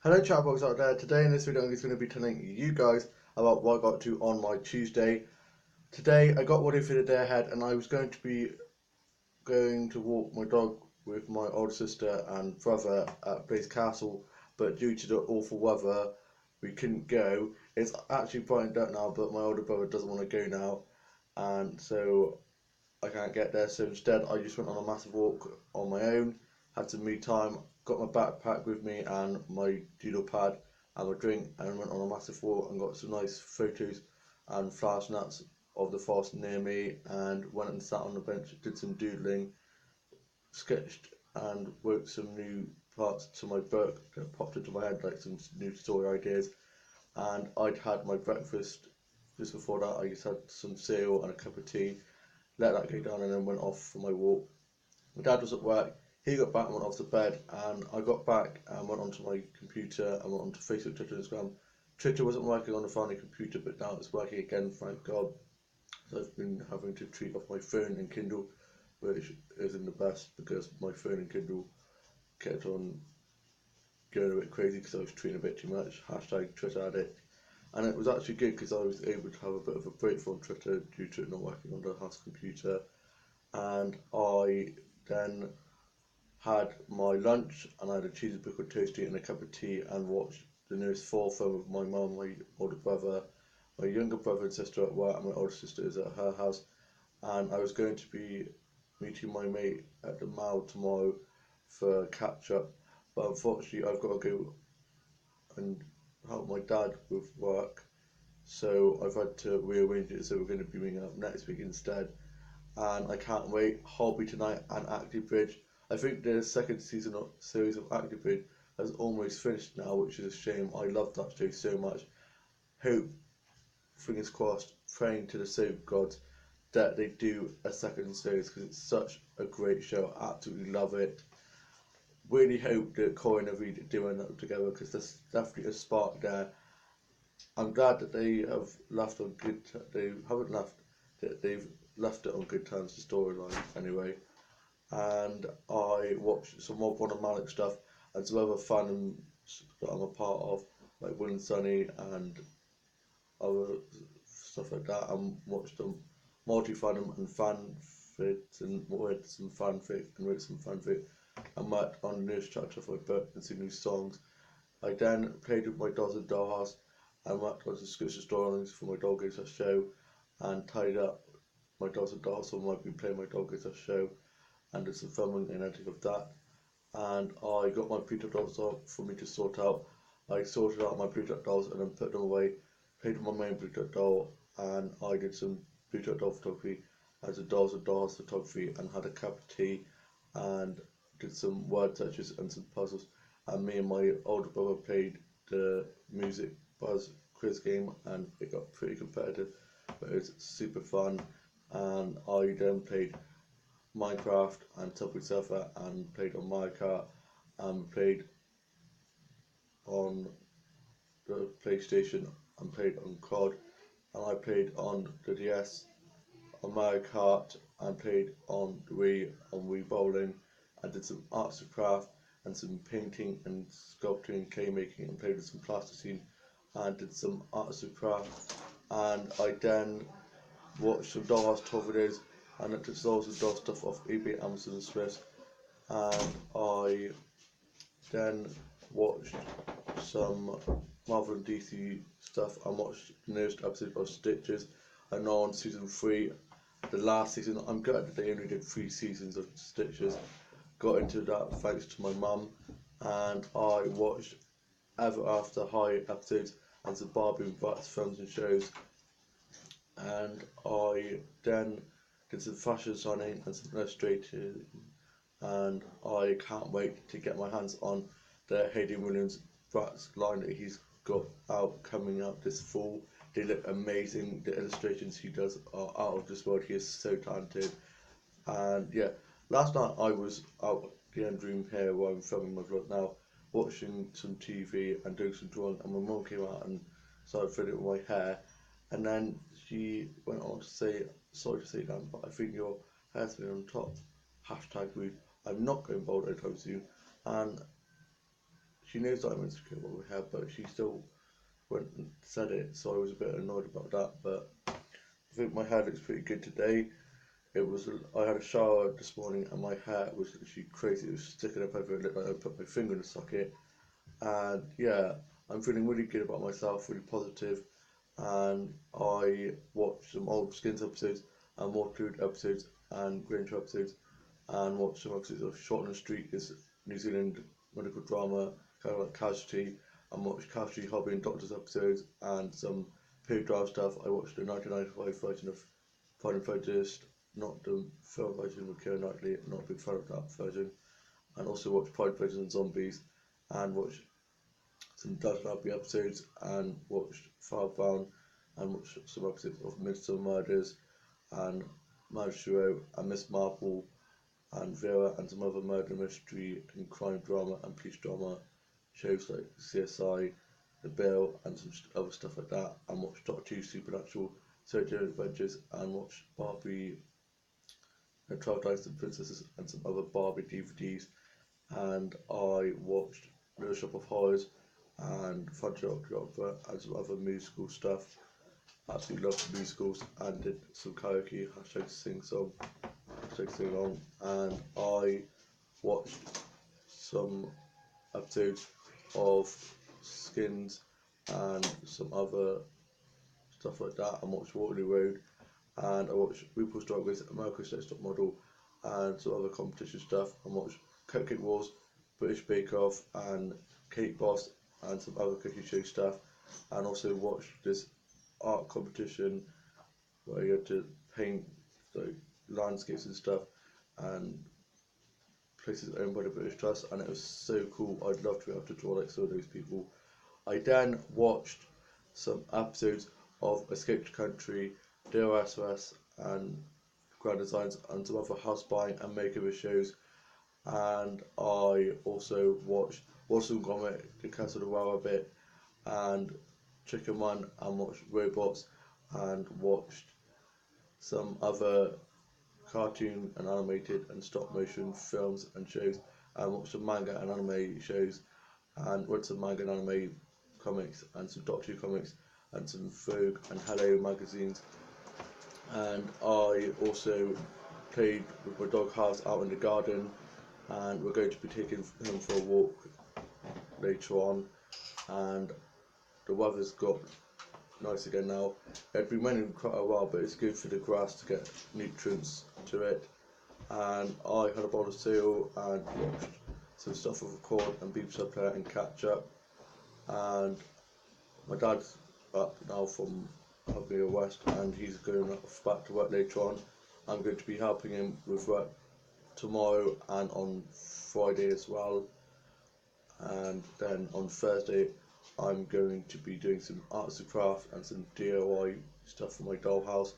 Hello chatbox out there. Today in this video I'm just going to be telling you guys about what I got to on my Tuesday. Today I got ready for the day ahead and I was going to be going to walk my dog with my older sister and brother at Blaze Castle, but due to the awful weather we couldn't go. It's actually brightened up now, but my older brother doesn't want to go now, and so I can't get there. So instead I just went on a massive walk on my own, had some me time, got my backpack with me and my doodle pad and my drink, and went on a massive walk and got some nice photos and flower snaps of the forest near me, and went and sat on the bench, did some doodling, sketched and wrote some new parts to my book that popped into my head, like some new story ideas. And I'd had my breakfast just before that. I just had some cereal and a cup of tea, let that go down, and then went off for my walk. My dad was at work, he got back and went off to bed, and I got back and went onto my computer and went onto Facebook, Twitter, Instagram. Twitter wasn't working on the family computer, but now it's working again, thank God. So I've been having to treat off my phone and Kindle, which isn't the best because my phone and Kindle kept on going a bit crazy because I was tweeting a bit too much. Hashtag Twitter addict. And it was actually good because I was able to have a bit of a break from Twitter due to it not working on the house computer. And I then had my lunch and I had a cheeseburger toasty and a cup of tea and watched the newest Fall film with my mum, my older brother, my younger brother and sister at work, and my older sister is at her house. And I was going to be meeting my mate at the mall tomorrow for a catch up, but unfortunately I've got to go and help my dad with work, so I've had to rearrange it, so we're going to be meeting up next week instead. And I can't wait. Hobby tonight and Active Bridge. I think the second season of series of Active Bridge has almost finished now, which is a shame. I love that show so much. Hope, fingers crossed, praying to the soap gods that they do a second series because it's such a great show. Absolutely love it. Really hope that Corey and Reed are doing that together because there's definitely a spark there. I'm glad that they have left on good. They haven't left. That they've left it on good terms. The storyline anyway. And I watched some more Ron and Malik stuff and some other fandoms that I'm a part of, like Will and Sunny and other stuff like that. And watched them multi-fandom and fanfics and read some fanfic and wrote some fanfic and worked on the newest chapter for my book and some new songs. I then played with my dolls in Dollhouse and worked on subscription storylines for my Dog Gazer show and tied up my dolls and dolls, so I might be playing my Dog Gazer show and did some filming and editing of that. And I got my Bluetooth dolls up for me to sort out. I sorted out my Bluetooth dolls and then put them away, played with my main Bluetooth doll, and I did some Bluetooth doll photography as a dolls and dolls photography and had a cup of tea and did some word searches and some puzzles. And me and my older brother played the music buzz quiz game and it got pretty competitive, but it was super fun. And I then played Minecraft and Subway Surfer and played on Mario Kart and played on the PlayStation and played on COD, and I played on the DS on Mario Kart and played on the Wii on Wii Bowling and did some arts and craft and some painting and sculpting and clay making and played with some plasticine and did some arts and craft. And I then watched some Dollhouse tour videos and looked at Souls and Doll stuff off eBay, Amazon and Swiss. And I then watched some Marvel and DC stuff and watched the newest episode of Stitches. I'm now on season 3, the last season. I'm glad that they only did 3 seasons of Stitches. Got into that thanks to my mum, and I watched Ever After High episodes and some Barbie and Bratz films and shows. And I then did some fashion designing and some illustrating, and I can't wait to get my hands on the Hayden Williams Bratz line that he's got out coming out this fall. They look amazing. The illustrations he does are out of this world. He is so talented. And yeah, last night I was out the end room here where I'm filming my vlog now, watching some TV and doing some drawing, and my mum came out and started fiddling with my hair, and then she went on to say, sorry to say that, but I think your hair's been on top. Hashtag rude. I'm not going bald anytime soon. And she knows that I'm insecure about my hair, but she still went and said it, so I was a bit annoyed about that. But I think my hair looks pretty good today. I had a shower this morning and my hair was literally crazy. It was sticking up everywhere. It looked like I put my finger in a socket. And yeah, I'm feeling really good about myself, really positive. And I watched some old Skins episodes and more Food episodes and Granger episodes, and watched some episodes of Shot on the Street, this New Zealand medical drama, kind of like Casualty, and watched Casualty Hobby and Doctors episodes and some period drive stuff. I watched the 1995 version of Pride and Prejudice, not the film version with Keira Knightley, not a big fan of that version, and also watched Pride, Prejudice and Zombies, and watched some Downton Abbey episodes, and watched Firebound, and watched some episodes of Midsummer Murders, and Marriage She Wrote, and Miss Marple, and Vera, and some other murder mystery and crime drama and police drama shows like CSI, The Bill, and some other stuff like that, and watched Doctor Who Supernatural, Surgeon Adventures, and watched Barbie and 12 Days and Princesses, and some other Barbie DVDs, and I watched Little Shop of Horrors and Fun Opera and some other musical stuff. Absolutely love musicals, and did some karaoke, hashtag sing song, hashtag sing along, and I watched some episodes of Skins and some other stuff like that, and watched Waterloo Road, and I watched RuPaul's Drag Race, America's Next Top Model, and some other competition stuff, and watched Cupcake Wars, British Bake Off, and Cake Boss, and some other cooking show stuff, and also watched this art competition where you had to paint like landscapes and stuff, and places owned by the British Trust, and it was so cool. I'd love to be able to draw like some of those people. I then watched some episodes of Escape to Country, DRSS, and Grand Designs, and some other house buying and makeover shows. And I also watched Watson Gromit, The Castle of Wow a bit, and Chicken Run, and watched Robots, and watched some other cartoon and animated and stop motion films and shows, and watched some manga and anime shows, and read some manga and anime comics, and some Doctor Who comics, and some Vogue and Hello magazines. And I also played with my dog House out in the garden, and we're going to be taking him for a walk later on, and the weather's got nice again now. It'd been raining quite a while, but it's good for the grass to get nutrients to it. And I had a bowl of cereal and watched some stuff with Record and Beeps Up There and Catch Up. And my dad's up now from Hungary West, and he's going back to work later on. I'm going to be helping him with work tomorrow and on Friday as well. And then on Thursday I'm going to be doing some arts and craft and some DIY stuff for my dollhouse,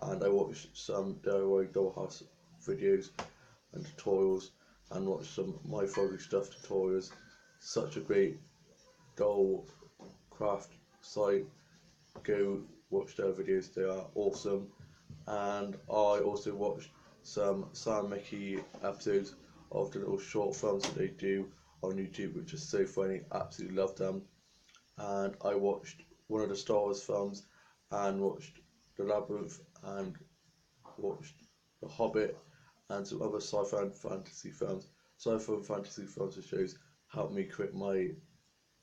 and I watched some DIY dollhouse videos and tutorials, and watched some My Froggy Stuff tutorials. Such a great doll craft site, go watch their videos, they are awesome. And I also watched some Sam Mickey episodes of the little short films that they do on YouTube, which is so funny, absolutely love them. And I watched one of the Star Wars films, and watched The Labyrinth, and watched The Hobbit, and some other sci-fi and fantasy films. Sci-fi and fantasy films and shows help me create my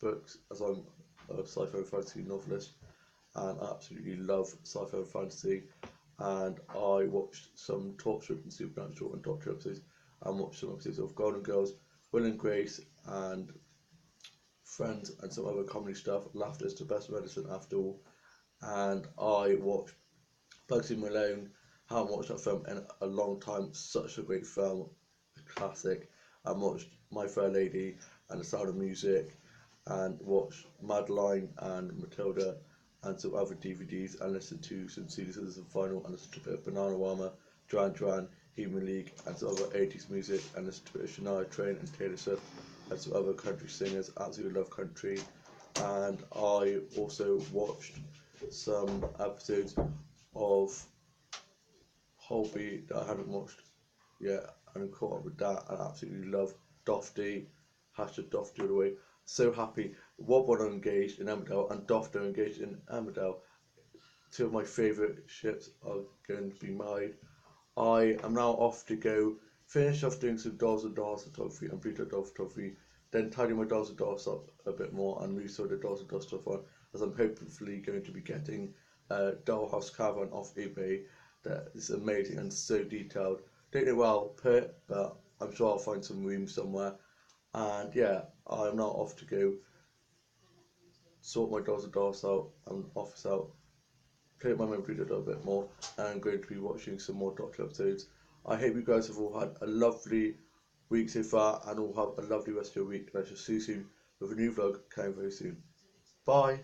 books, as I'm a sci-fi and fantasy novelist, and I absolutely love sci-fi and fantasy. And I watched some Torchwood and Supernatural and Doctor episodes, and watched some episodes of Golden Girls, Will and Grace, and Friends, and some other comedy stuff. Laughter is the best medicine after all. And I watched Bugsy Malone. Haven't watched that film in a long time. Such a great film, a classic. And watched My Fair Lady and The Sound of Music, and watched Madeline and Matilda, and some other DVDs, and listened to some CDs and vinyl, and listened to a bit of Bananarama, Duran Duran, Human League, and some other 80s music, and listened to a bit of Shania Twain and Taylor Swift, and some other country singers. Absolutely love country. And I also watched some episodes of Holby that I hadn't watched yet, and I'm caught up with that, and I absolutely love Dofty, hashtag Doff the other way. So happy Wobbon are engaged in Emmerdale and Doff are engaged in Emmerdale. Two of my favourite ships are going to be married. I am now off to go finish off doing some Dolls and Dolls photography and bluetac doll photography, then tidy my Dolls and Dolls up a bit more and move some of the Dolls and Dolls stuff on, as I'm hopefully going to be getting a Dollhouse Caravan off eBay that is amazing and so detailed. Don't know where I'll put it, but I'm sure I'll find some room somewhere. And yeah, I'm now off to go sort my Dolls and Dolls out and office out, clear my memory a little bit more, and I'm going to be watching some more Doctor episodes. I hope you guys have all had a lovely week so far and all have a lovely rest of your week, and I shall see you soon with a new vlog coming very soon. Bye!